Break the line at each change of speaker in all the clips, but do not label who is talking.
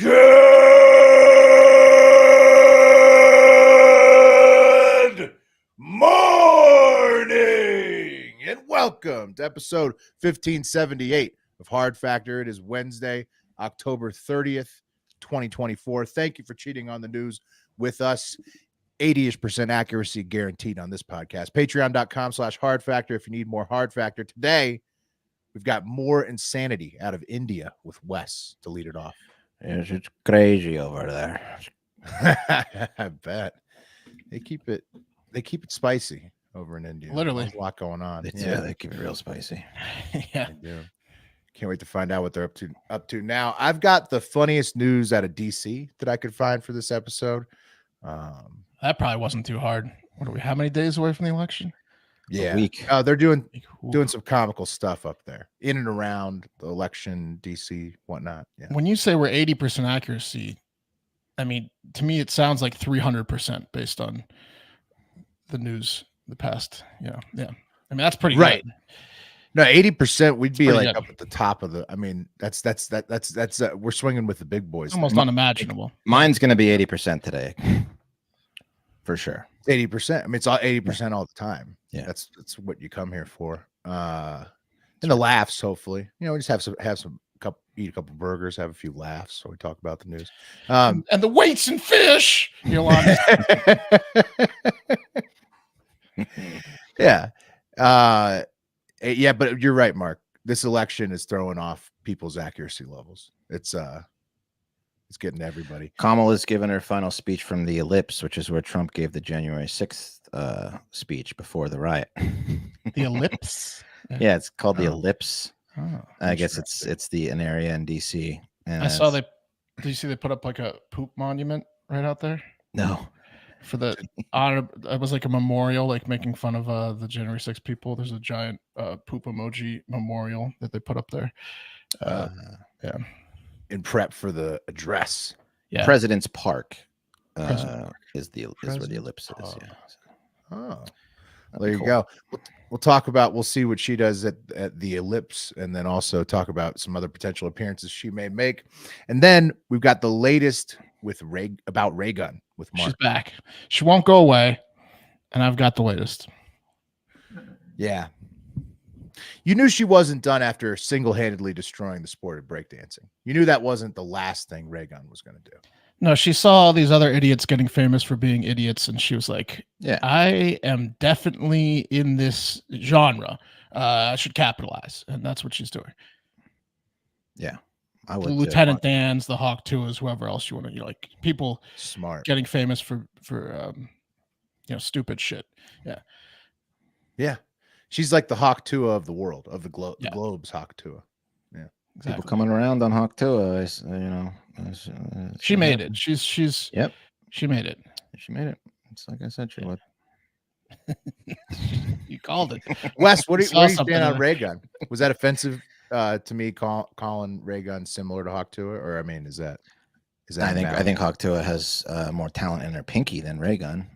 Good morning and welcome to episode 1578 of Hard Factor. It is Wednesday, October 30th, 2024. Thank you for cheating on the news with us. 80% accuracy guaranteed on this podcast. Patreon.com/Hard Factor if you need more Hard Factor. Today, we've got more insanity out of India with Wes to lead it off.
It's crazy over there.
I bet they keep it spicy over in India.
Literally.
There's a lot going on.
They keep it real spicy.
Yeah.
They do. Can't wait to find out what they're up to now. I've got the funniest news out of DC that I could find for this episode.
That probably wasn't too hard. What are we? How many days away from the election?
Yeah,
A week.
they're doing some comical stuff up there in and around the election, DC, whatnot. Yeah.
When you say we're 80% accuracy, I mean, to me, it sounds like 300% based on the news the past. Yeah. I mean, that's pretty
Right.
good.
No, 80%. We'd be like
good.
up at the top of the. I mean, that's we're swinging with the big boys.
Almost unimaginable.
Mine's going to be 80% today. For sure.
80%. I mean, it's all 80% all the time.
Yeah.
That's what you come here for. And the laughs, hopefully. You know, we just eat a couple burgers, have a few laughs. So we talk about the news.
And the weights and fish. Yolanda.
Yeah. Yeah, but you're right, Mark. This election is throwing off people's accuracy levels. It's getting to everybody.
Kamala's given her final speech from the Ellipse, which is where Trump gave the January 6th speech before the riot.
The Ellipse?
Yeah, it's called the Ellipse.
Oh,
I guess it's an area in DC. And
I saw did you see they put up like a poop monument right out there?
No.
For the honor, it was like a memorial, like making fun of the January 6th people. There's a giant poop emoji memorial that they put up there. Yeah.
In prep for the address.
Yeah.
President's Park is where the Ellipse is. Yeah.
Oh, there you go. We'll talk about. We'll see what she does at the Ellipse, and then also talk about some other potential appearances she may make. And then we've got the latest with about Raygun with Mark.
She's back. She won't go away, and I've got the latest.
Yeah. You knew she wasn't done after single-handedly destroying the sport of breakdancing. You knew that wasn't the last thing Raygun was going to do.
No, she saw all these other idiots getting famous for being idiots, and she was like,
Yeah,
I am definitely in this genre. I should capitalize, and that's what she's doing.
Yeah. I
The
would
Lieutenant Dan's, the Hawk Tuas, whoever else you want to, like people
Smart.
getting famous for stupid shit.
Yeah. She's like the Hawk Tua of the world, of the globe.
Yeah.
The globe's Hawk Tua. Yeah.
Exactly.
People coming around on Hawk Tua,
She made it. She's
Yep.
She made it.
She made it. It's like I said she would.
You called it.
Wes, where do you stand on
in
Raygun? Was that offensive to me calling Raygun similar to Hawk Tua? Or I mean, is that
I think Hawk Tua has more talent in her pinky than Raygun.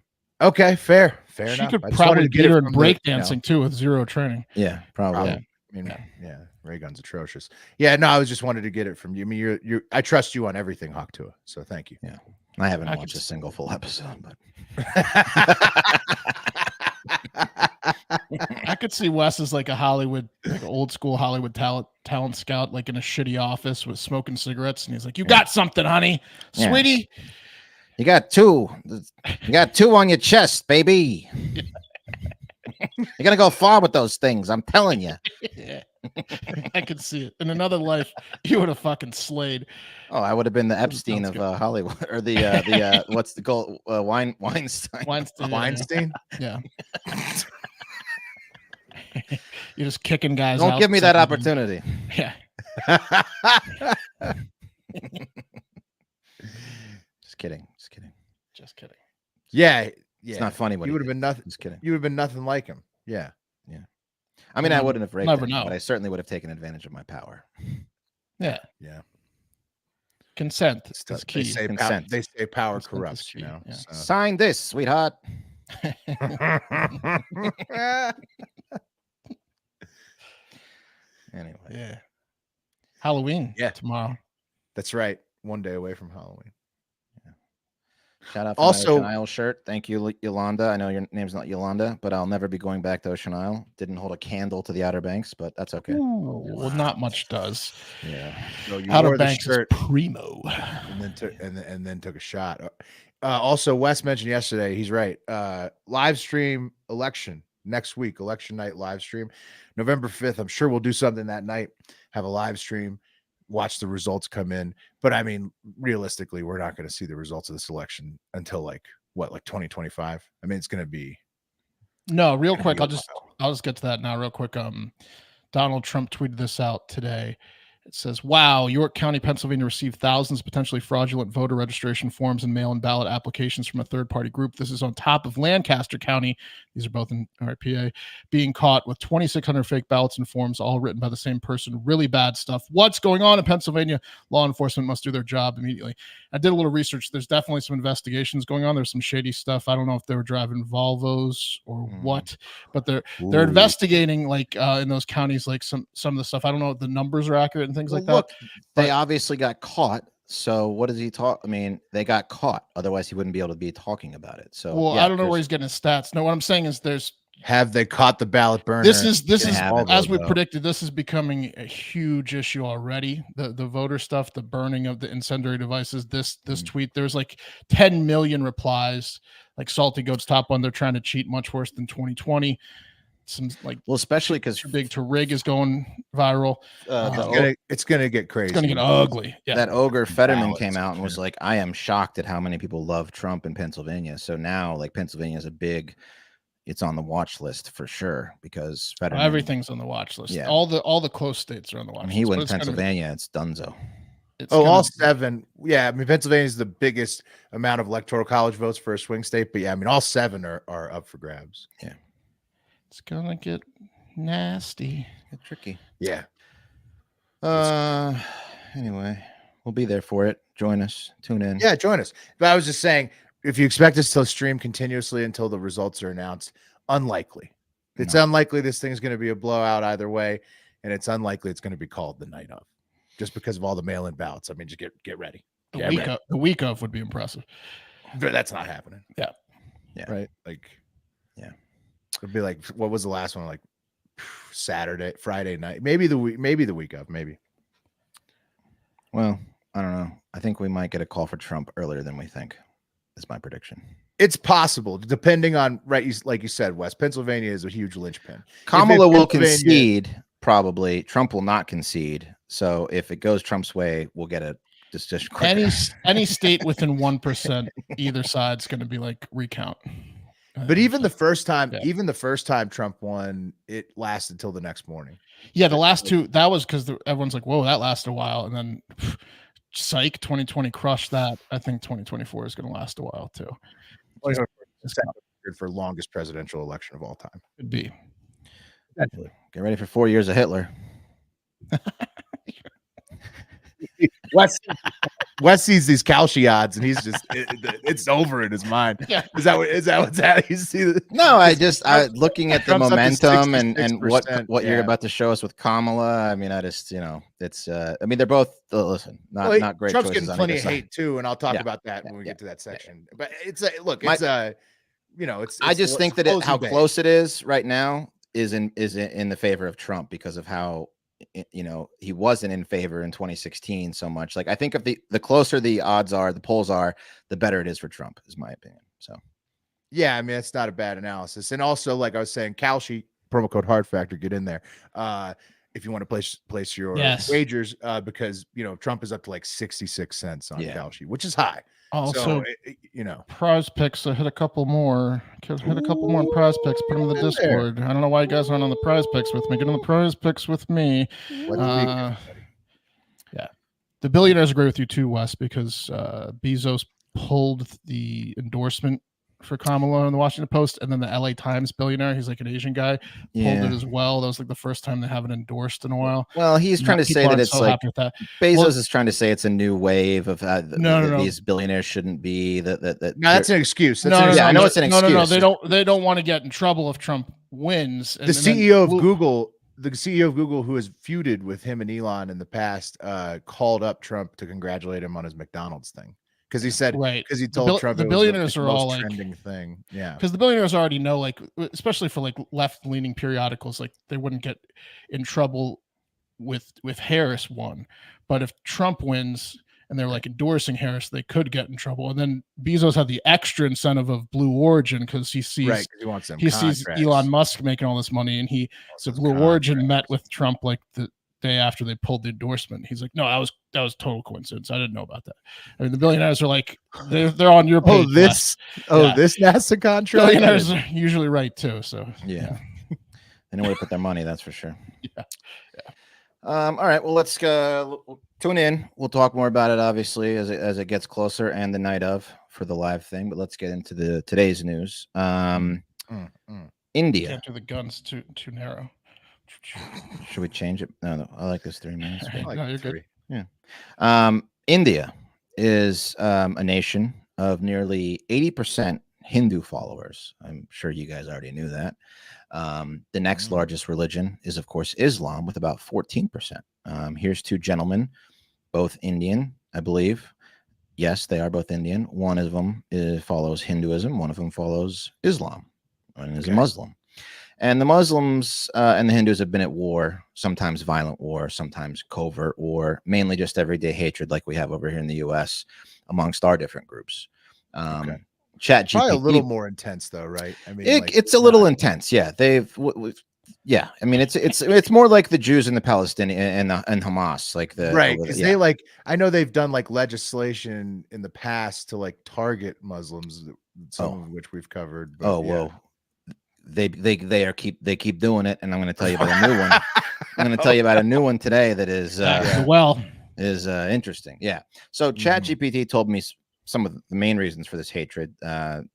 okay, fair
She
enough.
could
I just wanted
probably
to get
beat
it
her in
from the,
breakdancing too with zero training.
Yeah, probably.
Yeah.
I mean, yeah, Raygun's atrocious. Yeah, no, I was just wanted to get it from you. I mean, you're I trust you on everything Hawk Tua, so thank you.
Yeah. I haven't
I
watched
could-
a single full episode, but
I could see Wes as like a Hollywood, like old school Hollywood talent scout, like in a shitty office with smoking cigarettes, and he's like, "You got something, honey,
Yeah.
sweetie."
you got two. You got two on your chest, baby. You're gonna go far with those things. I'm telling you.
Yeah, I could see it. In another life, you would have fucking slayed.
Oh, I would have been the Epstein
sounds
of Hollywood, or the what's the goal? Weinstein.
Weinstein.
Weinstein?
Yeah. You're just kicking guys
Don't
out.
give me that
second-
opportunity.
Yeah.
Just kidding.
Just kidding.
Yeah.
It's not funny. What
You would have been nothing.
Just kidding.
You would have been nothing like him. Yeah.
I mean, I wouldn't have raped
never
him,
know.
but I certainly would have taken advantage of my power.
Yeah.
Yeah.
Consent
It's
is
tough.
key.
Consent.
They say power
Consent is
corrupts,
key,
you know.
yeah.
So.
Sign this, sweetheart. Anyway,
Yeah. Halloween.
Yeah.
Tomorrow.
That's right. one day away from Halloween.
Shout out for
Also-
my Ocean Isle shirt. Thank you, Yolanda. I know your name's not Yolanda, but I'll never be going back to Ocean Isle. Didn't hold a candle to the Outer Banks, but that's okay.
Well, not much does.
Yeah.
So you
Outer
wore the
Banks is
shirt
primo.
and then took a shot. Also, Wes mentioned yesterday. He's right. Live stream election next week. Election night live stream, November 5th. I'm sure we'll do something that night. Have a live stream. Watch the results come in. But I mean, realistically, we're not going to see the results of this election until like 2025. I mean, it's going to be.
No, real
gonna
quick.
be a
I'll just get to that now real quick. Donald Trump tweeted this out today. It says, wow, York County, Pennsylvania received thousands of potentially fraudulent voter registration forms and mail-in ballot applications from a third-party group. This is on top of Lancaster County, these are both in PA, being caught with 2,600 fake ballots and forms, all written by the same person. Really bad stuff. What's going on in Pennsylvania? Law enforcement must do their job immediately. I did a little research. There's definitely some investigations going on. There's some shady stuff. I don't know if they were driving Volvos or what, but they're investigating like in those counties, like some of the stuff. I don't know if the numbers are accurate and things like
Look,
that.
they obviously got caught. So what does he talk? I mean, they got caught. Otherwise, he wouldn't be able to be talking about it. So
Well,
yeah,
I don't know where he's getting his stats. No, what I'm saying is
Have they caught the ballot burner?
this is
haven't,
as we
though.
predicted, this is becoming a huge issue already. The voter stuff, the burning of the incendiary devices, this tweet, there's like 10 million replies. Like Salty Goat's top one, they're trying to cheat much worse than 2020. Some like
well, especially because
too big to rig is going viral.
it's gonna get crazy.
It's gonna get ugly. Yeah.
that ogre Fetterman
ballots,
came out and was like, I am shocked at how many people love Trump in Pennsylvania. So now like Pennsylvania is it's on the watch list for sure because Fetterman,
Everything's on the watch list.
Yeah.
All the close states are on the watch
when
list.
he
but
went
it's gonna be-
Pennsylvania, it's donezo.
it's
Oh,
gonna
all
be-
7. Yeah, I mean, Pennsylvania is the biggest amount of electoral college votes for a swing state, but yeah, I mean, all 7 are up for grabs.
It's gonna get nasty.
It's tricky.
Yeah,
Anyway, we'll be there for it. Join us. Tune in.
yeah, join us. But I was just saying, if you expect us to stream continuously until the results are announced, unlikely. It's unlikely this thing's going to be a blowout either way, and it's unlikely it's going to be called the night of, just because of all the mail-in ballots. I mean, just get ready.
The week of would be impressive.
But that's not happening.
Yeah.
Right. Like,
Yeah.
It'd be like, what was the last one? Like Friday night, maybe the week of, maybe.
Well, I don't know. I think we might get a call for Trump earlier than we think. Is my prediction.
It's possible, depending on like you said, West Pennsylvania is a huge linchpin.
Kamala will
Pennsylvania-
concede. Probably Trump will not concede. So if it goes Trump's way, we'll get a decision quicker.
Any state within 1%, either side's going to be like recount.
But even the first time, Trump won, it lasted till the next morning.
Yeah, the last two, that was because everyone's like, whoa, that lasted a while. And then psych, 2020 crushed that. I think 2024 is going to last a while too.
For longest presidential election of all time.
Could be.
Get ready for 4 years of Hitler.
Wes sees these Cauchy odds, and he's just it's over in his mind.
Yeah.
Is that what's happening? You see the
No, I looking at the
Trump's up to
momentum and
66%,
what you're
yeah.
about to show us with Kamala. I mean, I just it's I mean they're both listen not great
Trump's
choices
getting
on
plenty
either
of
side.
hate too, and I'll talk
Yeah.
about that when we
Yeah.
get to that section. But it's it's
I just think that how
close
close it is right now is in the favor of Trump because of how he wasn't in favor in 2016 so much. Like I think if the closer the odds are, the polls are, the better it is for Trump, is my opinion. So
yeah, I mean it's not a bad analysis. And also, like I was saying, Cauchy promo code Hard Factor, get in there. If you want to place your wagers, because Trump is up to like 66 cents on Cauchy, which is high.
Also,
So,
prize picks. Hit a couple more. Hit a couple more prize picks. Put them in the Discord. I don't know why you guys aren't on the prize picks with me. Get on the prize picks with me. Yeah, the billionaires agree with you too, Wes, because Bezos pulled the endorsement for Kamala in the Washington Post, and then the LA Times billionaire, he's like an Asian guy, pulled it as well. That was like the first time they haven't endorsed in a while.
Well, he's trying to say that it's like Bezos is trying to say it's a new wave of these billionaires shouldn't be that.
No, that's an excuse.
I know it's an excuse.
No, they don't want to get in trouble if Trump wins.
The CEO of Google the CEO of Google, who has feuded with him and Elon in the past, called up Trump to congratulate him on his McDonald's thing. Because he said,
Right.
because he told Trump
The
it was
billionaires
the
are
most
all like,
trending thing. Yeah.
because the billionaires already know, like, especially for like left-leaning periodicals, like they wouldn't get in trouble with Harris won, but if Trump wins and they're like endorsing Harris, they could get in trouble. And then Bezos had the extra incentive of Blue Origin because he sees
Right. 'Cause he wants them
sees
contracts.
Elon Musk making all this money, and so
those
Blue Origin met
contracts.
with Trump like the day after they pulled the endorsement. He's like, no, that was total coincidence. I didn't know about that. I mean, the billionaires are like, they're on your page.
This NASA contract.
Billionaires are usually right too. So
Yeah. They know where to put their money, that's for sure.
Yeah.
All right. Well, let's tune in. We'll talk more about it, obviously, as it gets closer and the night of for the live thing. But let's get into today's news. India.
Can't do the guns too narrow.
Should we change it? No, I like this 3 minutes.
No, you're good.
Yeah. India is a nation of nearly 80% Hindu followers. I'm sure you guys already knew that. The next largest religion is, of course, Islam, with about 14%. Here's 2 gentlemen, both Indian, I believe. Yes, they are both Indian. One of them follows Hinduism. One of them follows Islam and is a Muslim. And the Muslims and the Hindus have been at war, sometimes violent war, sometimes covert war, mainly just everyday hatred like we have over here in the U.S. amongst our different groups. ChatGPT,
probably a little more intense though, right? I mean,
it's a little intense. Yeah, yeah. I mean, it's more like the Jews and the Palestinian and Hamas, like
right. Because they I know they've done like legislation in the past to like target Muslims, some of which we've covered. But,
well, they keep doing it, and I'm going to tell you about a new one. I'm going to tell you about a new one today that is interesting. Yeah. So ChatGPT told me some of the main reasons for this hatred,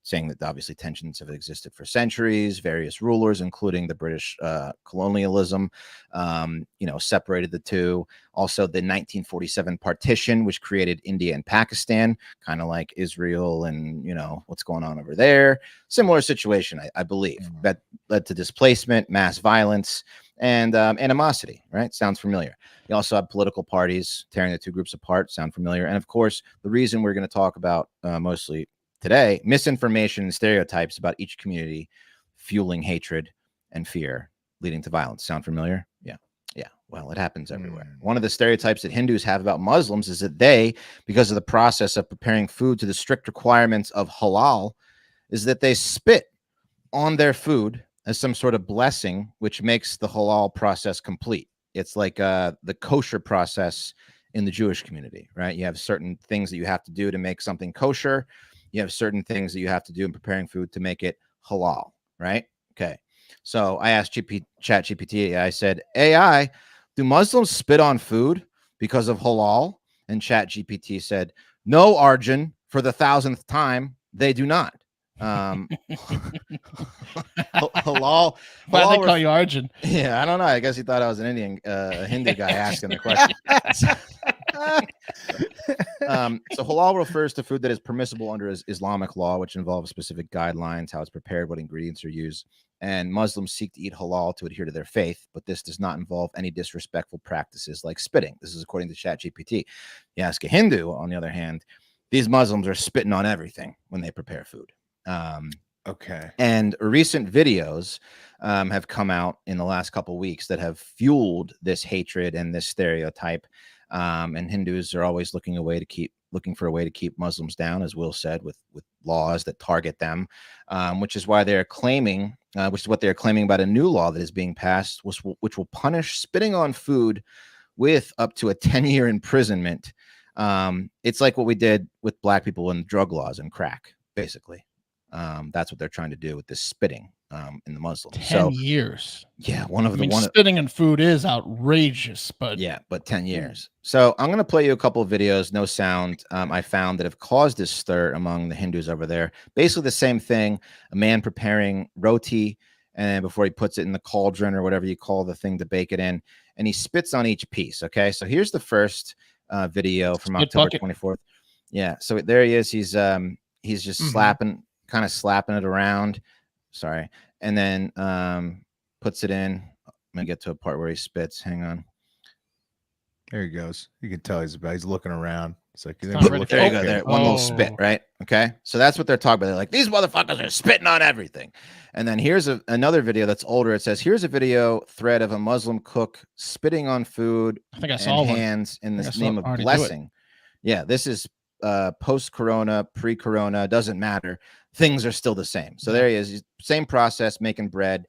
saying that obviously tensions have existed for centuries, various rulers, including the British colonialism, separated the two. Also, the 1947 partition, which created India and Pakistan, kind of like Israel and, what's going on over there. Similar situation, I believe, that led to displacement, mass violence, and animosity, right? Sounds familiar. You also have political parties tearing the 2 groups apart. Sound familiar? And of course, the reason we're going to talk about mostly today, misinformation and stereotypes about each community fueling hatred and fear, leading to violence. Sound familiar? Yeah. Well, it happens everywhere. One of the stereotypes that Hindus have about Muslims is that they, because of the process of preparing food to the strict requirements of halal, is that they spit on their food as some sort of blessing, which makes the halal process complete. It's like the kosher process in the Jewish community, right? You have certain things that you have to do to make something kosher. You have certain things that you have to do in preparing food to make it halal, right? Okay. So I asked ChatGPT, I said, AI, do Muslims spit on food because of halal? And ChatGPT said, no, Arjun, for the 1,000th time, they do not. Halal.
Why they call you Arjun?
Yeah, I don't know. I guess he thought I was an Indian, a Hindu guy asking the question. So halal refers to food that is permissible under Islamic law, which involves specific guidelines, how it's prepared, what ingredients are used. And Muslims seek to eat halal to adhere to their faith, but this does not involve any disrespectful practices like spitting. This is according to ChatGPT. You ask a Hindu, on the other hand, these Muslims are spitting on everything when they prepare food. And recent videos have come out in the last couple of weeks that have fueled this hatred and this stereotype. And Hindus are always looking for a way to keep Muslims down, as Will said, with laws that target them, which is why they're claiming, which is what they're claiming about a new law that is being passed, which will punish spitting on food with up to a 10-year imprisonment. It's like what we did with black people in drug laws and crack, basically. That's what they're trying to do with this spitting in the Muslims.
10 years.
Yeah,
spitting in food is outrageous, but
10 years. So I'm going to play you a couple of videos, no sound, I found that have caused this stir among the Hindus over there. Basically the same thing, a man preparing roti, and before he puts it in the cauldron or whatever you call the thing to bake it in, and he spits on each piece. Okay, so here's the first video from October 24th. Yeah, so there he is. He's just kind of slapping it around. Sorry. And then puts it in. gonna get to a part where he spits. Hang on.
There he goes. You can tell he's looking around. It's like
not ready.
There you go. There, one little spit,
Oh.
right? Okay, so that's what they're talking about. They're like, these motherfuckers are spitting on everything. And then here's another video that's older. It says, here's a video thread of a Muslim cook spitting on food
I think I
and
saw one.
hands in the name of
already do it.
blessing. Yeah, this is post-corona, pre-corona, doesn't matter. Things are still the same. So there he is, same process, making bread.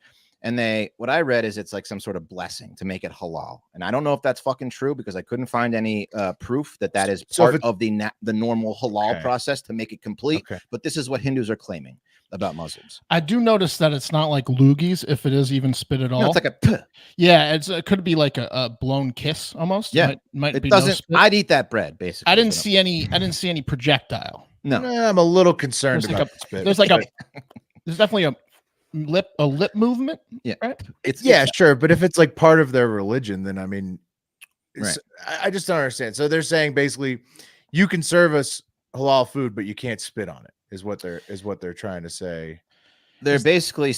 And what I read is it's like some sort of blessing to make it halal. And I don't know if that's fucking true because I couldn't find any proof that is part of the normal halal process to make it complete.
Okay.
But this is what Hindus are claiming about Muslims.
I do notice that it's not like loogies, if it is even spit at all.
No, it's like a
yeah, it could be like a blown kiss almost.
Yeah,
might
it
be
doesn't.
no spit.
I'd eat that bread basically.
I didn't see any projectile.
No,
I'm a little concerned
There's like
about the spit.
there's definitely a lip movement.
Yeah,
right.
It's
sure, but if it's like part of their religion, then I mean,
Right.
I just don't understand. So they're saying basically, you can serve us halal food, but you can't spit on it. Is what they're trying to say.
They're basically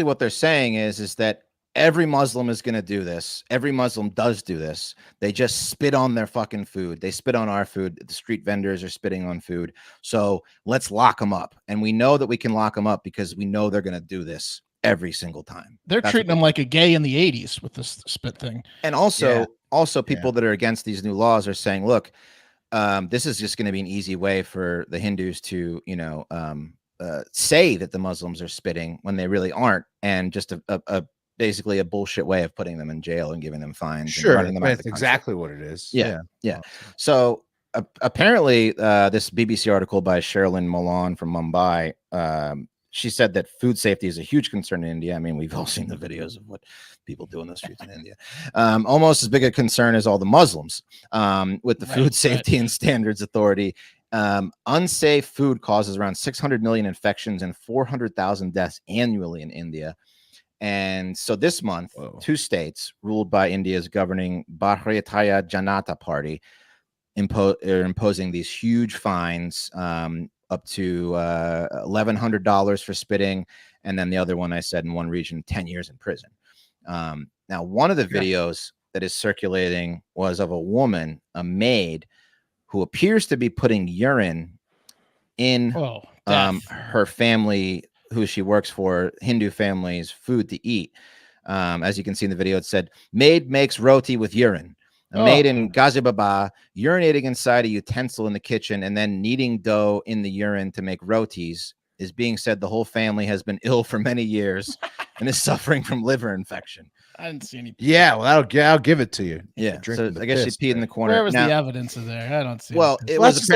what they're saying is that every Muslim is going to do this. Every Muslim does do this. They just spit on their fucking food. They spit on our food. The street vendors are spitting on food. So let's lock them up. And we know that we can lock them up because we know they're going to do this every single time.
They're treating them like a gay in the 80s with this spit thing.
And also people that are against these new laws are saying, look, this is just going to be an easy way for the Hindus to, say that the Muslims are spitting when they really aren't, and just basically a bullshit way of putting them in jail and giving them fines.
Sure,
and them out of
that's exactly what it is.
Yeah. So apparently, this BBC article by Sherilyn Malan from Mumbai, she said that food safety is a huge concern in India. I mean, we've all seen the videos of what people do in the streets in India. Almost as big a concern as all the Muslims with the Food Safety and Standards Authority. Unsafe food causes around 600 million infections and 400,000 deaths annually in India. And so this month, 2 states ruled by India's governing Bharatiya Janata Party are imposing these huge fines, up to $1,100 for spitting. And then the other one, I said in one region, 10 years in prison. Now, one of the videos that is circulating was of a woman, a maid, who appears to be putting urine in her family, who she works for, Hindu family's food to eat. As you can see in the video, it said, maid makes roti with urine. A maid in Ghaziabad urinating inside a utensil in the kitchen and then kneading dough in the urine to make rotis is being said the whole family has been ill for many years and is suffering from liver infection.
I didn't see any.
Yeah, well, I'll give it to you.
Yeah, so I guess she peed in the corner.
Where was the evidence of there? I don't see.
Well,
it
was just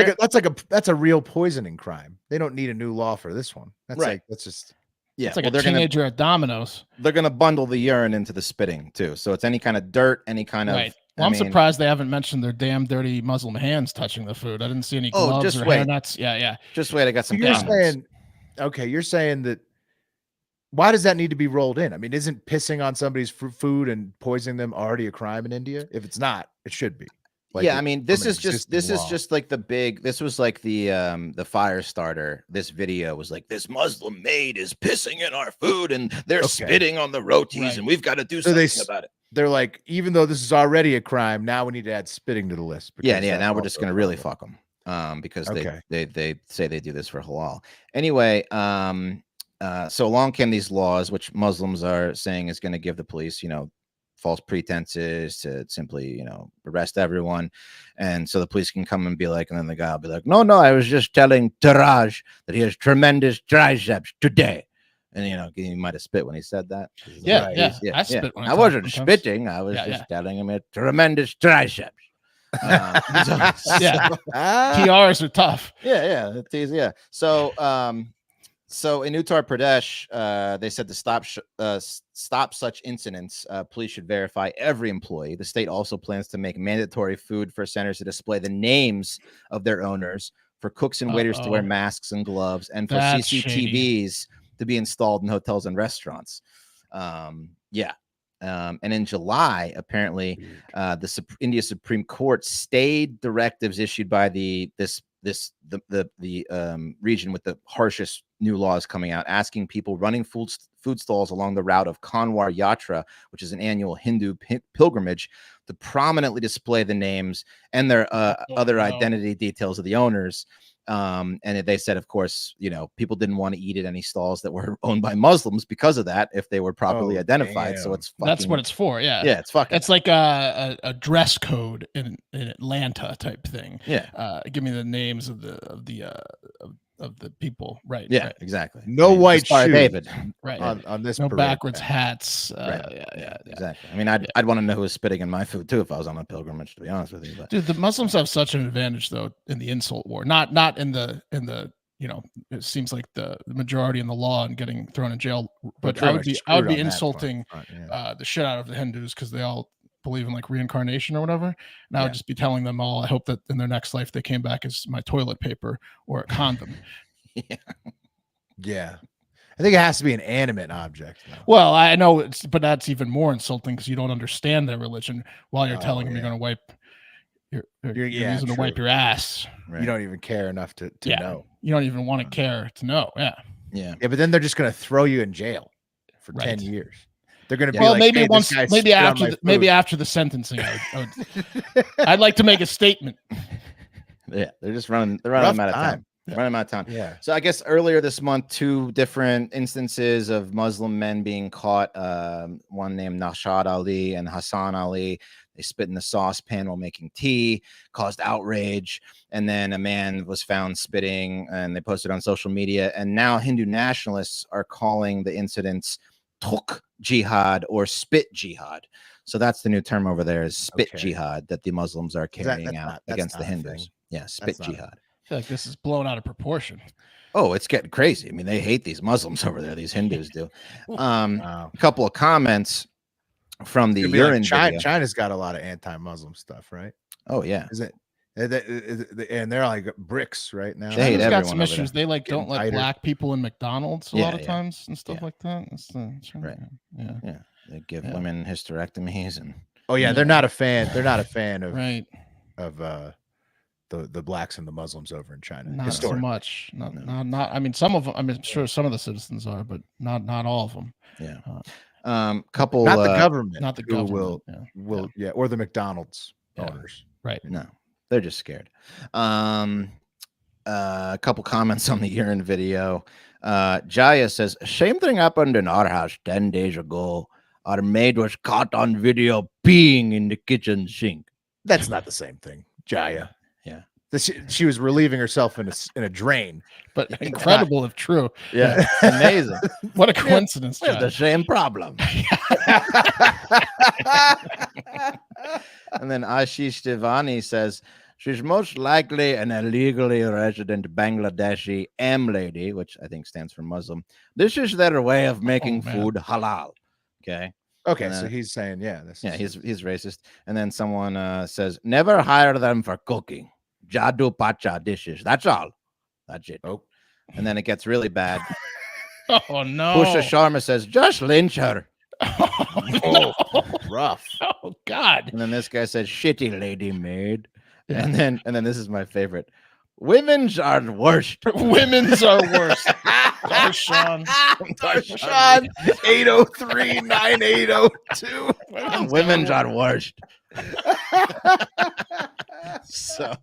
that's a real poisoning crime. They don't need a new law for this one. That's
right.
That's just
it's like a teenager at Domino's.
They're gonna bundle the urine into the spitting too. So it's any kind of dirt, any kind of.
Well, I'm surprised they haven't mentioned their damn dirty Muslim hands touching the food. I didn't see any gloves or hair nuts. Yeah.
Just wait, I got some.
You're saying that. Why does that need to be rolled in? I mean, isn't pissing on somebody's food and poisoning them already a crime in India? If it's not, it should be.
I mean, this is just like this was like the fire starter. This video was like, this Muslim maid is pissing in our food and they're spitting on the rotis and we've got to do something about it.
They're like, even though this is already a crime, now we need to add spitting to the list.
Yeah. Now we're just going to really fuck them because they say they do this for halal. Anyway, so along came these laws, which Muslims are saying is going to give the police, false pretenses to simply, arrest everyone. And so the police can come and be like, and then the guy will be like, no, I was just telling Taraj that he has tremendous triceps today. And, he might have spit when he said that.
I spit when
I wasn't spitting. I was just telling him it tremendous triceps.
PRs are tough.
It's easy. So in Uttar Pradesh, they said to stop such incidents, police should verify every employee. The state also plans to make mandatory food for centers to display the names of their owners, for cooks and waiters to wear masks and gloves, and for CCTVs to be installed in hotels and restaurants. And in July, apparently, the India Supreme Court stayed directives issued by this the region with the harshest new laws coming out, asking people running food stalls along the route of Kanwar Yatra, which is an annual Hindu pilgrimage, to prominently display the names and their other identity details of the owners. And they said, of course, people didn't want to eat at any stalls that were owned by Muslims because of that, if they were properly identified.
Damn.
So it's
that's what it's for. Yeah.
Yeah, it's fucking.
It's like a dress code in Atlanta type thing.
Yeah.
Give me the names of the people. Right.
Yeah,
right.
exactly.
No white shoes,
David.
Right.
On this
no
parade.
backwards hats.
Right.
Yeah.
Exactly. I mean, I'd want to know who was spitting in my food too if I was on a pilgrimage, to be honest with you. But
Dude, the Muslims have such an advantage though in the insult war. Not in the it seems like the majority in the law and getting thrown in jail. But I would be insulting the shit out of the Hindus because they all believe in like reincarnation or whatever. And I would just be telling them all, I hope that in their next life they came back as my toilet paper or a condom.
Yeah. I think it has to be an animate object, though.
Well, I know, but that's even more insulting because you don't understand their religion while you're telling them you're going to wipe. You're using to wipe your ass.
Right. You don't even care enough to know.
You don't even want to care to know.
Yeah.
But then they're just going to throw you in jail for 10 years. They're going to be
well,
like,
maybe
hey,
maybe after the sentencing, I'd like to make a statement.
Yeah, they're running them out of time. Running them out of time.
Yeah.
So I guess earlier this month, 2 different instances of Muslim men being caught. One named Nashad Ali and Hassan Ali. They spit in the saucepan while making tea, caused outrage. And then a man was found spitting, and they posted on social media. And now Hindu nationalists are calling the incidents Tuk jihad or spit jihad. So that's the new term over there, is spit jihad that the Muslims are carrying out against the Hindus. Yeah, spit jihad.
I feel like this is blown out of proportion.
Oh, it's getting crazy. I mean, they hate these Muslims over there. These Hindus do. A couple of comments from the Urine video.
China's got a lot of anti-Muslim stuff, right?
Oh yeah.
Is it? And they're like bricks right now.
They hate
got
everyone
some
over
issues.
there.
They don't let black people in McDonald's a lot of times and stuff like that.
Right.
Yeah.
They give women hysterectomies and.
Oh yeah, they're not a fan. They're not a fan of
of
the blacks and the Muslims over in China.
Not so much. Not. I mean, some of them. I mean, I'm sure some of the citizens are, but not all of them.
Yeah. Couple.
Not the government.
Not the government.
Will or the McDonald's owners.
Right.
No, they're just scared. A couple comments on the Urine video. Jaya says, same thing happened in our house 10 days ago. Our maid was caught on video peeing in the kitchen sink.
That's not the same thing, Jaya.
Yeah.
She was relieving herself in a drain.
But incredible if true.
Yeah. Amazing.
What a coincidence.
We have the same problem. And then Ashish Devani says, she's most likely an illegally resident Bangladeshi M lady, which I think stands for Muslim. This is their way of making food halal. Okay.
So he's saying,
he's racist. And then someone says, never hire them for cooking. Jadu pacha dishes. That's all. That's it.
Oh.
And then it gets really bad.
Oh no.
Pusha Sharma says, just lynch her.
Oh,
rough.
Oh God.
And then this guy said, shitty lady maid. Yeah. And then this is my favorite. Women's are worst.
Women's are worst. Darshan
803-9802.
Women's are worst. So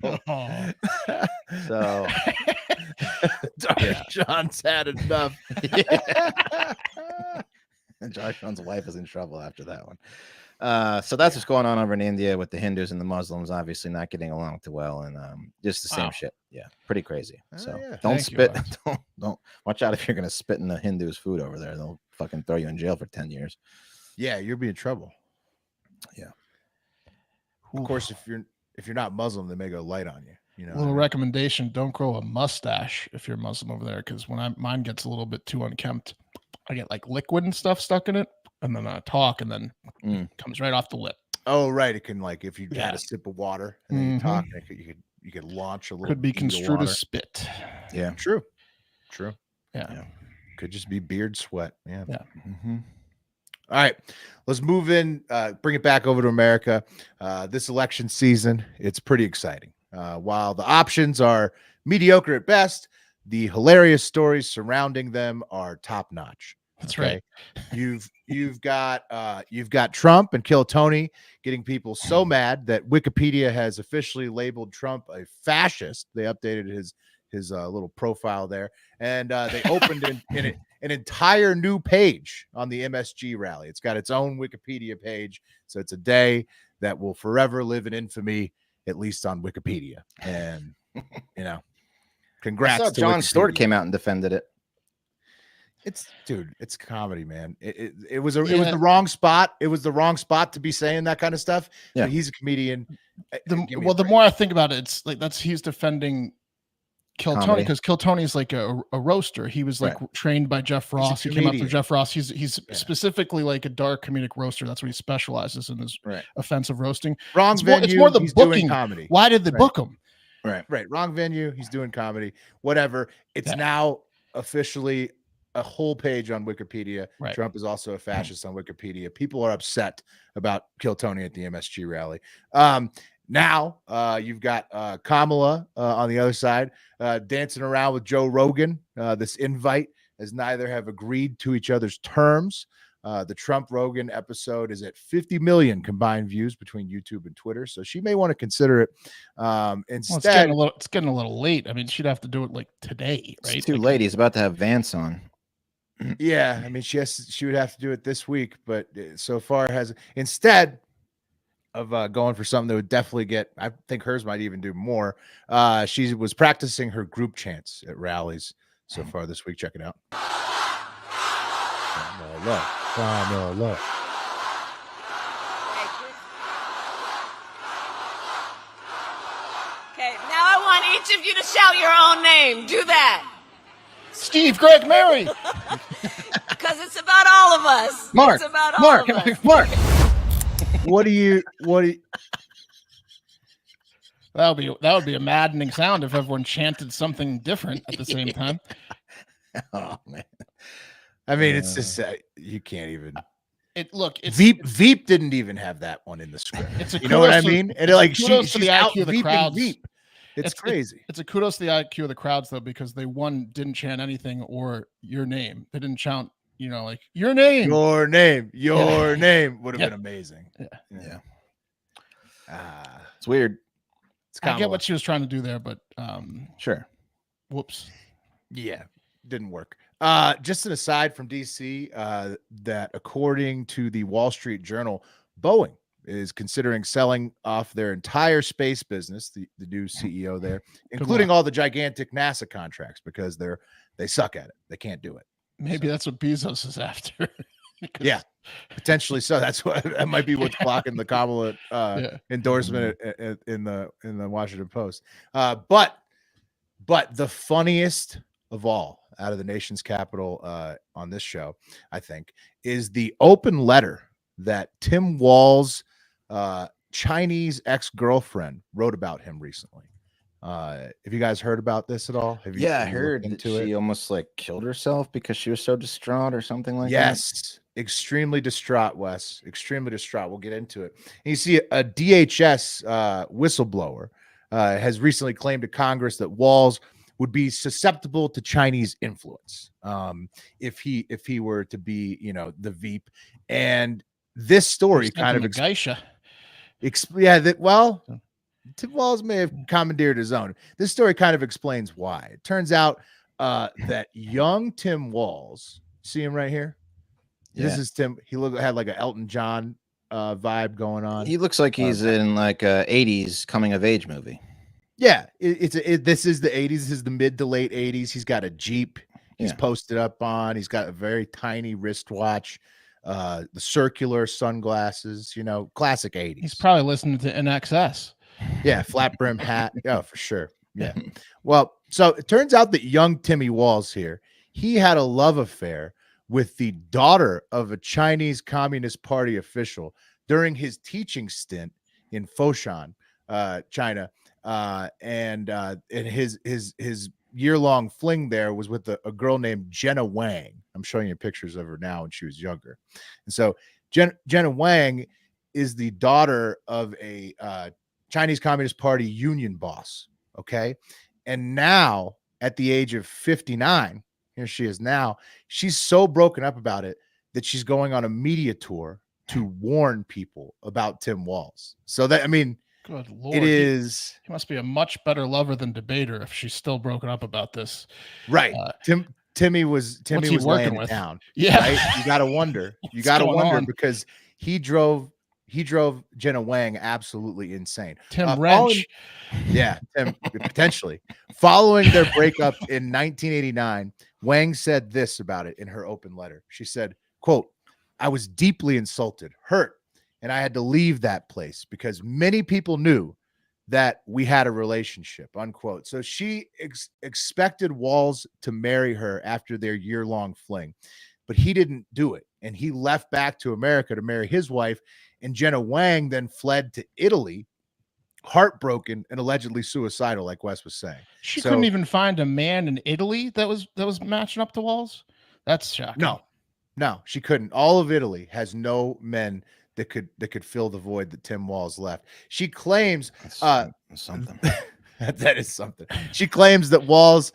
Darshan's had enough.
Darshan's wife is in trouble after that one. So that's what's going on over in India with the Hindus and the Muslims obviously not getting along too well, and just the same shit. Yeah, pretty crazy. So don't spit. Don't watch out if you're gonna spit in the Hindus' food over there. They'll fucking throw you in jail for 10 years.
Yeah, you'll be in trouble.
Yeah.
Of course, if you're not Muslim, they may go light on you. You know,
little recommendation: don't grow a mustache if you're Muslim over there, because when mine gets a little bit too unkempt, I get like liquid and stuff stuck in it. And then I talk, and then comes right off the lip.
Oh, right. It can, like, if you had a sip of water and then you talk, you could launch a little.
Could be construed as spit.
Yeah,
true.
Yeah.
Could just be beard sweat. Yeah.
Mm-hmm.
All right, let's move in. Bring it back over to America. This election season, it's pretty exciting. While the options are mediocre at best, the hilarious stories surrounding them are top notch.
That's right.
You've got Trump and Kill Tony getting people so mad that Wikipedia has officially labeled Trump a fascist. They updated his little profile there, and they opened an entire new page on the MSG rally. It's got its own Wikipedia page, so it's a day that will forever live in infamy, at least on Wikipedia. And congrats.
I saw
to
Jon Stewart
Wikipedia.
came out and defended it.
It's comedy, man. It was the wrong spot. It was the wrong spot to be saying that kind of stuff.
Yeah.
But he's a comedian.
The more I think about it, it's like he's defending Kill Tony, because Kill Tony is like a roaster. He was like trained by Jeff Ross. He came up through Jeff Ross. He's specifically like a dark comedic roaster. That's what he specializes in, is offensive roasting.
Wrong venue.
It's more the
he's
booking.
Doing comedy.
Why did they book him?
Right. Wrong venue. He's doing comedy. Whatever. It's now officially a whole page on Wikipedia. Trump is also a fascist on Wikipedia. People are upset about Kill Tony at the MSG rally. Now you've got Kamala on the other side dancing around with Joe Rogan. This invite, as neither have agreed to each other's terms. The Trump Rogan episode is at 50 million combined views between YouTube and Twitter, so she may want to consider it. Instead,
it's getting a little late. I mean, she'd have to do it like today, right?
It's too late. He's about to have Vance on.
Yeah, I mean, she would have to do it this week, but so far has, instead of going for something that would definitely get, I think hers might even do more. She was practicing her group chants at rallies so far this week. Check it out. Look.
Okay, now I want each of you to shout your own name. Do that.
Steve, Greg, Mary.
Because it's about all of us.
Mark.
It's about all of us.
Mark.
What do you?
That would be a maddening sound if everyone chanted something different at the same time.
Oh man.
I mean, it's just you can't even.
Veep
didn't even have that one in the script.
You know what I mean?
And like
kudos to the
out
IQ of the crowds.
Veep. It's crazy.
It's a kudos to the IQ of the crowds, though, because they didn't chant anything or your name. They didn't chant, like your name.
Your name would have been amazing.
Yeah. It's weird.
I get what she was trying to do there, but
sure.
Whoops.
Yeah, didn't work. Just an aside from DC, that according to the Wall Street Journal, Boeing is considering selling off their entire space business, the new CEO there, including all the gigantic NASA contracts, because they suck at it. They can't do it.
Maybe that's what Bezos is after.
Yeah, potentially so. That might be what's blocking the Kamala endorsement in the Washington Post. But the funniest of all out of the nation's capital on this show, I think, is the open letter that Tim Walz, Chinese ex-girlfriend, wrote about him recently. Have you guys heard about this at all?
I heard that she almost like killed herself because she was so distraught or something like that.
Yes, extremely distraught, Wes. Extremely distraught. We'll get into it. And you see, a DHS whistleblower has recently claimed to Congress that Walz would be susceptible to Chinese influence if he were to be, the Veep. And this story kind of
geisha.
Tim Walz may have commandeered his own. This story kind of explains why. It turns out that young Tim Walz, see him right here? Yeah. This is Tim. He had like an Elton John vibe going on.
He looks like he's in like a 80s coming of age movie.
Yeah, this is the 80s. This is the mid to late 80s. He's got a Jeep. He's posted up on. He's got a very tiny wristwatch, the circular sunglasses. Classic 80s.
He's probably listening to NXS.
Yeah, flat brim hat. Yeah, for sure. Yeah. Well, so it turns out that young Timmy Walz here, he had a love affair with the daughter of a Chinese Communist Party official during his teaching stint in Foshan, China. And his year-long fling there was with a girl named Jenna Wang. I'm showing you pictures of her now when she was younger. And so Jenna Wang is the daughter of a Chinese Communist Party union boss. Okay. And now at the age of 59, here she is now, she's so broken up about it that she's going on a media tour to warn people about Tim Walz. So that, I mean,
Good Lord.
it is.
He must be a much better lover than debater if she's still broken up about this.
Right. Timmy was laying it
with?
down.
Yeah.
Right. You got to wonder. You got to
going
wonder
on?
because he drove Jenna Wang absolutely insane.
Tim Wrench.
Yeah, Tim, potentially. Following their breakup in 1989, Wang said this about it in her open letter. She said, quote, "I was deeply insulted, hurt, and I had to leave that place because many people knew that we had a relationship," unquote. So she expected Walz to marry her after their year-long fling, but he didn't do it. And he left back to America to marry his wife. And Jenna Wang then fled to Italy, heartbroken and allegedly suicidal, like Wes was saying.
She couldn't even find a man in Italy that was matching up to Walz. That's shocking.
No, she couldn't. All of Italy has no men that could fill the void that Tim Walz left. She claims
That's something.
that is something. She claims that Walz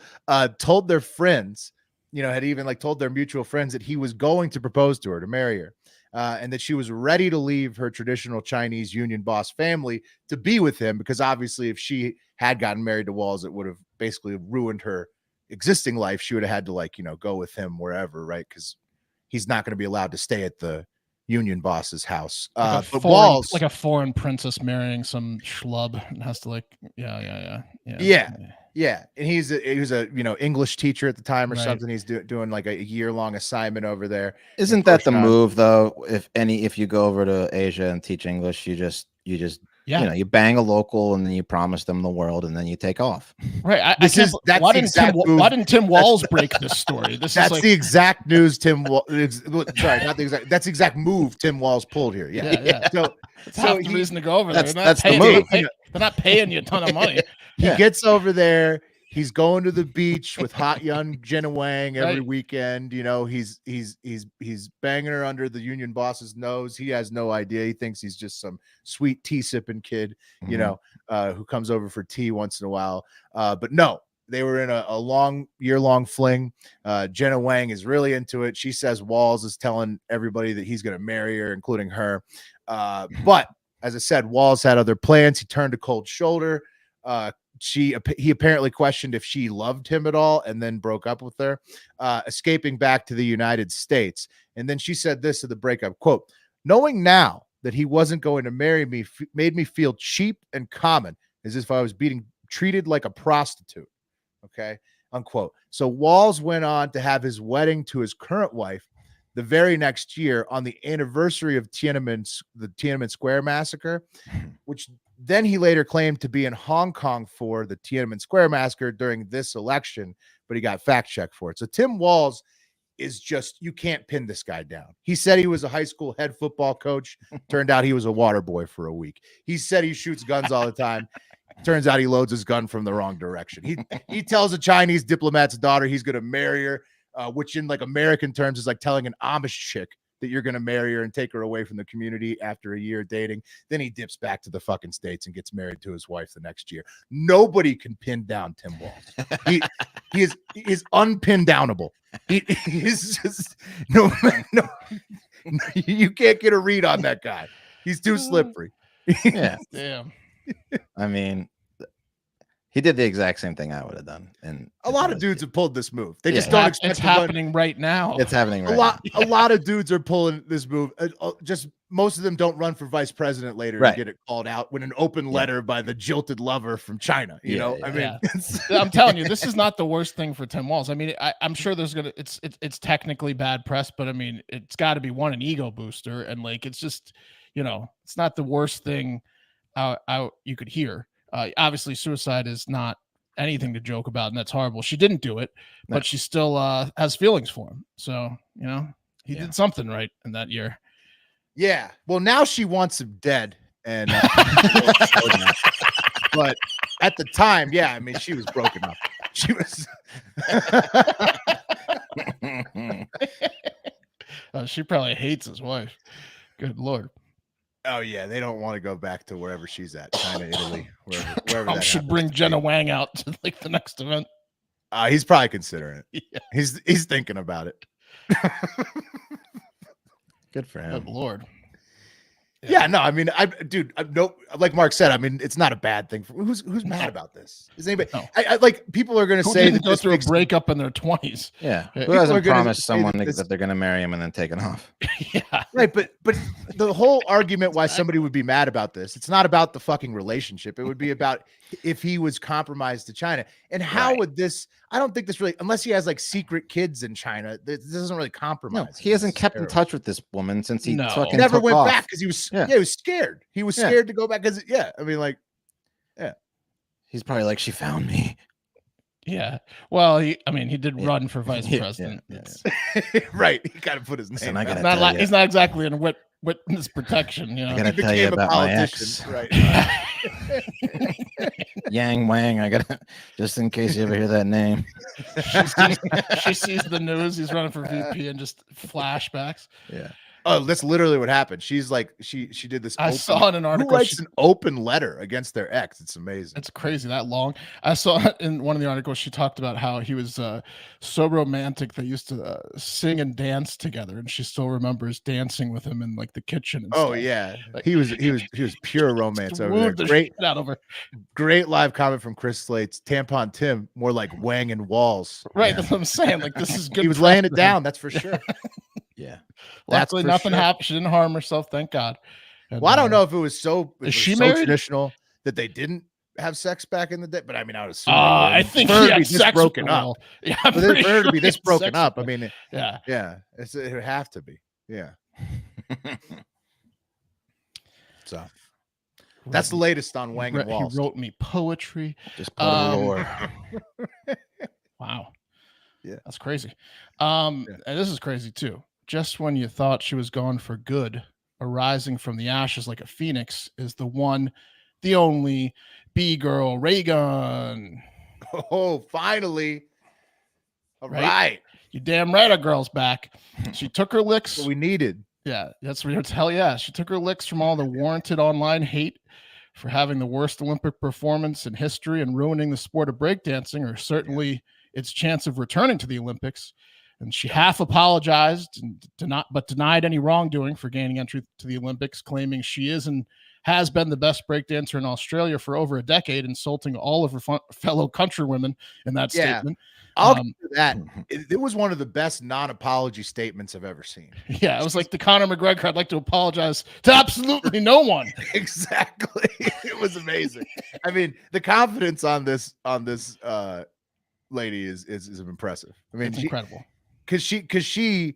told their friends, had even like told their mutual friends that he was going to propose to her, to marry her. And that she was ready to leave her traditional Chinese union boss family to be with him, because obviously if she had gotten married to Walz, it would have basically ruined her existing life. She would have had to go with him wherever, right? Because he's not going to be allowed to stay at the union boss's house. But Walz,
like a foreign princess marrying some schlub, and has to
Yeah, and he was a English teacher at the time or
Right.
something. He's doing like a year-long assignment over there.
Isn't that the move though? If you go over to Asia and teach English, you just you bang a local and then you promise them the world and then you take off.
Right. Why didn't Tim Walz break this story?
That's the exact news Tim Walz. Sorry, not the exact. That's the exact move Tim Walz pulled here. Yeah.
So the reason to go over there.
That's the move.
They're not paying you a ton of money.
He gets over there. He's going to the beach with hot young Jenna Wang every weekend. He's banging her under the union boss's nose. He has no idea. He thinks he's just some sweet tea sipping kid, who comes over for tea once in a while. But no, they were in a year-long fling. Jenna Wang is really into it. She says Walz is telling everybody that he's going to marry her, including her. But as I said, Walz had other plans. He turned a cold shoulder. He apparently questioned if she loved him at all and then broke up with her, escaping back to the United States. And then she said this at the breakup, quote, "Knowing now that he wasn't going to marry me made me feel cheap and common, as if I was being treated like a prostitute." Okay, unquote. So Walz went on to have his wedding to his current wife the very next year on the anniversary of the Tiananmen Square massacre, which then he later claimed to be in Hong Kong for the Tiananmen Square massacre during this election, but he got fact-checked for it. So Tim Walz is just, you can't pin this guy down. He said he was a high school head football coach. Turned out he was a water boy for a week. He said he shoots guns all the time. Turns out he loads his gun from the wrong direction. He tells a Chinese diplomat's daughter he's going to marry her, which in like American terms is like telling an Amish chick that you're going to marry her and take her away from the community after a year dating. Then he dips back to the fucking States and gets married to his wife the next year. Nobody can pin down Tim Walz. He is unpin downable. He's just no, you can't get a read on that guy. He's too slippery.
Yeah.
Damn.
I mean, he did the exact same thing I would have done. And
a lot of dudes have pulled this move. They just
don't
don't
expect
expect
it's happening right now.
It's happening right
now. A lot of dudes are pulling this move. Just most of them don't run for vice president later to get it called out with an open letter by the jilted lover from China. I mean,
I'm telling you, this is not the worst thing for Tim Walz. I mean, I'm sure there's it's technically bad press, but I mean, it's got to be an ego booster, and like it's just it's not the worst thing out you could hear. Obviously, suicide is not anything to joke about, and that's horrible. She didn't do it, but she still has feelings for him. So he did something right in that year.
Yeah. Well, now she wants him dead, and but at the time, I mean, she was broken up. She was.
She probably hates his wife. Good Lord.
Oh yeah, they don't want to go back to wherever she's at, China, Italy, wherever
Trump
that
should
happens
bring
to be.
Jenna Wang out to like the next event.
He's probably considering it.
Yeah.
He's thinking about it.
Good for him.
Good Lord.
Yeah, no, I mean, no, like Mark said, I mean, it's not a bad thing. Who's mad about this? Is anybody?
No.
I like people are going to
Who
say
didn't
that
go
this
through a
makes
breakup in their 20s?
Yeah.
Yeah.
Who
People are
hasn't
gonna
promised
say that
someone
this-
that they're going to marry him and then taken off?
Yeah.
right, but the whole argument why somebody would be mad about this, it's not about the fucking relationship. It would be about if he was compromised to China. And how
Right.
would this? I don't think this really, unless he has like secret kids in China, this doesn't really compromise.
No, he hasn't kept in
necessarily.
touch with this woman since he
No.
fucking
He never
took
went
off.
back because he was
Yeah.
he was scared. He was
Yeah.
scared to go back because I mean, like,
He's probably like, she found me.
Yeah. Well, he did
Yeah.
run for vice
Yeah,
president.
yeah,
It's
right. He kind of put his
Listen,
name.
I
down.
gotta
not
tell
like
ya.
he's not exactly in witness protection, you know.
I gotta
He
tell you
became a
about my
politician,
ex.
right?
Yang Wang. I gotta, just in case you ever hear that name.
She sees the news. He's running for VP and just flashbacks.
Yeah.
Oh, that's literally what happened. She's like, she did this.
I saw in an
Who
article.
writes an open letter against their ex? It's amazing.
It's crazy that long. I saw in one of the articles she talked about how he was so romantic. They used to sing and dance together, and she still remembers dancing with him in like the kitchen. And
Oh
stuff.
yeah,
Like-
he was pure romance over there.
Wooed the
Great,
shit out of her.
great live comment from Chris Slate's Tampon Tim, more like Wang and Walls.
Right,
Yeah.
that's what I'm saying. Like this is good.
He was
press
laying it
for him.
down, that's for sure.
Yeah.
That's
Luckily,
for
nothing
sure.
happened. She didn't harm herself. Thank God. And,
Well, I don't know if it was so.
Is she
so
married?
traditional that they didn't have sex back in the day, but I mean, I would assume.
I think
for her
he
to
had
be this
sex
broken
with the
up.
girl. Yeah, I'm
For
pretty
her to
sure
be
he
this
had
broken
sex
up, I
with her.
mean,
Yeah.
yeah, it would have to be. Yeah. So that's the latest on Wang and Walls.
He wrote me poetry.
Just part of the lore.
Wow.
Yeah.
That's crazy. And this is crazy too. Just when you thought she was gone for good, arising from the ashes like a phoenix is the one, the only B-girl Raygun.
Oh, finally. All
Right?
right.
You damn right a girl's back. She took her licks.
What we needed.
Yeah, that's what hell yeah. She took her licks from all the warranted online hate for having the worst Olympic performance in history and ruining the sport of breakdancing, or certainly its chance of returning to the Olympics. And she half apologized and denied any wrongdoing for gaining entry to the Olympics, claiming she is and has been the best breakdancer in Australia for over a decade, insulting all of her fellow countrywomen in that
Yeah.
statement.
I'll give you that. It was one of the best non-apology statements I've ever seen.
Yeah, it was like the Conor McGregor. I'd like to apologize to absolutely no one.
Exactly. It was amazing. I mean, the confidence on this lady is impressive. I mean,
It's incredible.
because she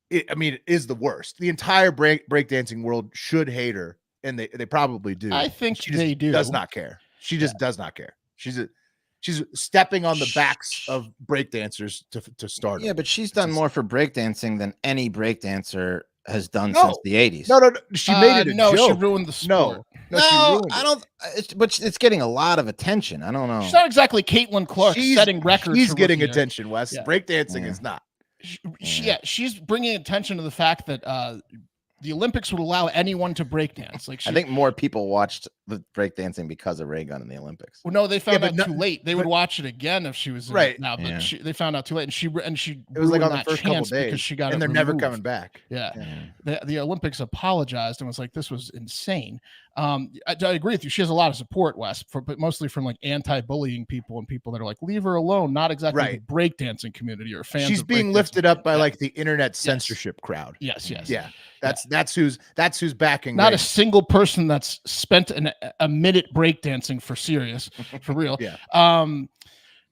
is the worst. The entire breakdancing world should hate her, and they probably do.
I think
She just
they do.
does not care. She just does not care. She's stepping on the backs of breakdancers to start.
Yeah, but she's done more for breakdancing than any breakdancer has done
No.
since the 80s.
No. She made it a
no,
joke.
she ruined the sport.
No, she
No,
ruined
I
it.
don't. But it's getting a lot of attention. I don't know.
She's not exactly Caitlin Clark setting records.
She's
for
getting
rookie year.
attention, Wes.
Yeah.
Breakdancing
Yeah.
is not.
She's bringing attention to the fact that the Olympics would allow anyone to breakdance. Like
I think more people watched the breakdancing because of Raygun in the Olympics.
well, no, they found
but
out too
no-
late. They would
but-
watch it again if she was in
Right.
it now, but
Yeah.
they found out too late, and she
It was like
ruined
on the
that
first couple
chance
days,
because she got
and
it
they're never
removed.
coming back.
Yeah.
Yeah.
The Olympics apologized and was like, this was insane. I agree with you. She has a lot of support, Wes, but mostly from like anti-bullying people and people that are like, leave her alone. Not exactly
Right.
the breakdancing community or fans.
She's
of
being
breakdancing.
lifted up by
Yeah.
like the internet censorship crowd.
Yes.
Yeah, that's who's backing.
Not a
Reagan.
single person that's spent a minute breakdancing for serious, for real.
Yeah.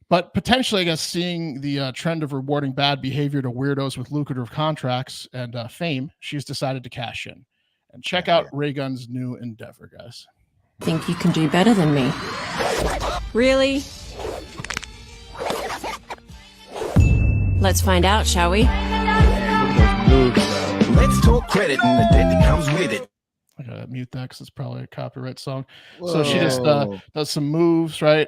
But potentially, I guess, seeing the trend of rewarding bad behavior to weirdos with lucrative contracts and fame, she's decided to cash in. And check out Raygun's new endeavor, guys.
Think you can do better than me? Really? Let's find out, shall we?
Let's talk credit and the debt that comes with it.
I gotta mute that because it's probably a copyright song. So she just does some moves, right?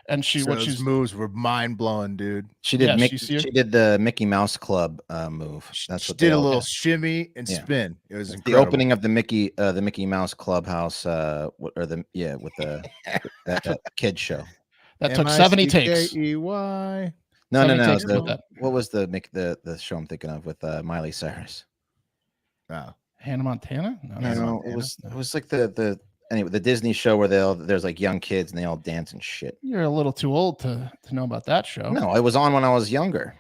And
So those moves were mind blowing, dude.
She did.
Yeah,
She did the Mickey Mouse Club move. That's
She
what
did
they
a
all
little
did.
shimmy and spin. It was
The
incredible.
opening of the Mickey Mouse Clubhouse, with the that kid show.
That took 70 takes.
M-I-C-K-E-Y.
No.
70 takes to do that.
What was the show I'm thinking of with Miley Cyrus?
Oh.
Hannah Montana?
No, it was like the Disney show where there's like young kids and they all dance and shit.
You're a little too old to know about that show.
No, it was on when I was younger.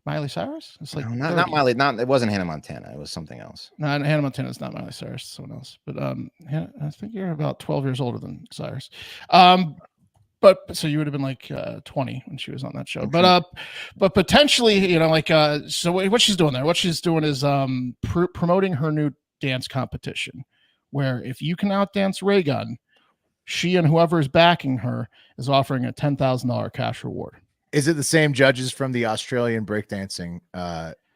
Miley Cyrus? It's like
No, not Miley. It wasn't Hannah Montana. It was something else.
No, Hannah Montana is not Miley Cyrus. It's someone else. But I think you're about 12 years older than Cyrus. But so you would have been like 20 when she was on that show.
Okay.
But potentially, so what she's doing there, what she's doing is promoting her new dance competition, where if you can outdance Raygun, she and whoever is backing her is offering a $10,000 cash reward.
Is it the same judges from the Australian breakdancing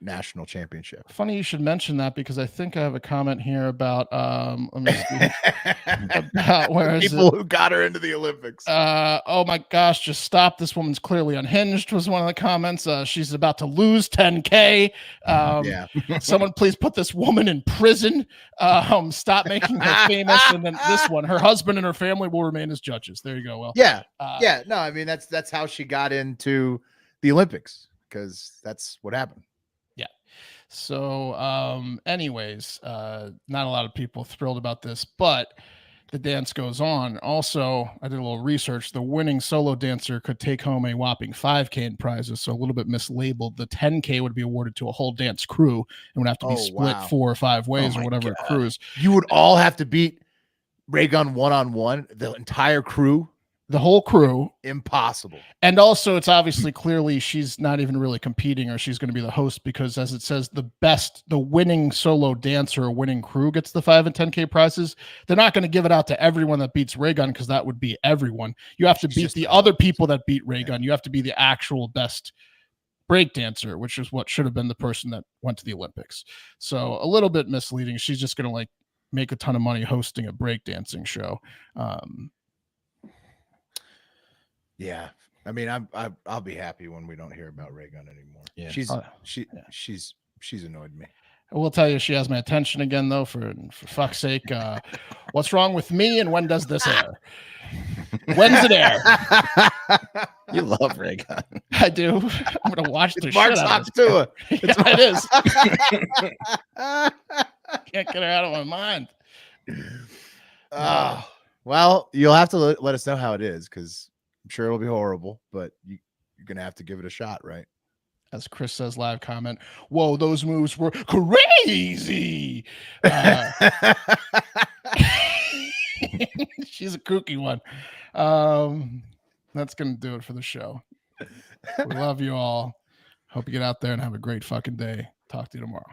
national championship?
Funny you should mention that, because I think I have a comment here about let me see, about where is
people who got her into the Olympics.
Oh my gosh, just stop. This woman's clearly unhinged was one of the comments. She's about to lose 10K.
Yeah.
Someone please put this woman in prison. Stop making her famous. And then this one, her husband and her family will remain as judges. There you go. Well,
yeah. No, I mean, that's how she got into the Olympics, because that's what happened.
So, anyways, not a lot of people thrilled about this, but the dance goes on. Also, I did a little research. The winning solo dancer could take home a whopping $5K in prizes. So a little bit mislabeled. The $10K would be awarded to a whole dance crew and would have to be split 4 or 5 ways or whatever crews.
You would all have to beat Raygun one-on-one, the entire crew.
The whole crew.
Impossible.
And also, it's obviously clearly she's not even really competing, or she's going to be the host, because as it says, the winning solo dancer or winning crew gets the 5 and 10K prizes. They're not going to give it out to everyone that beats Raygun, because that would be everyone. You have to beat the other people that beat Raygun. You have to be the actual best break dancer, which is what should have been the person that went to the Olympics. So a little bit misleading. She's just going to make a ton of money hosting a breakdancing show.
Yeah, I mean, I'll be happy when we don't hear about Raygun anymore. Yeah, she's annoyed me.
I will tell you, she has my attention again, though. For fuck's sake, what's wrong with me? And when does this air? When's it air?
You love Raygun.
I do. I'm gonna watch the
Mark's
shit out of
Octua.
It is. Can't get her out of my mind.
Well, you'll have to let us know how it is, because I'm sure it'll be horrible, but you're going to have to give it a shot, right?
As Chris says, live comment, whoa, those moves were crazy. She's a kooky one. That's going to do it for the show. We love you all. Hope you get out there and have a great fucking day. Talk to you tomorrow.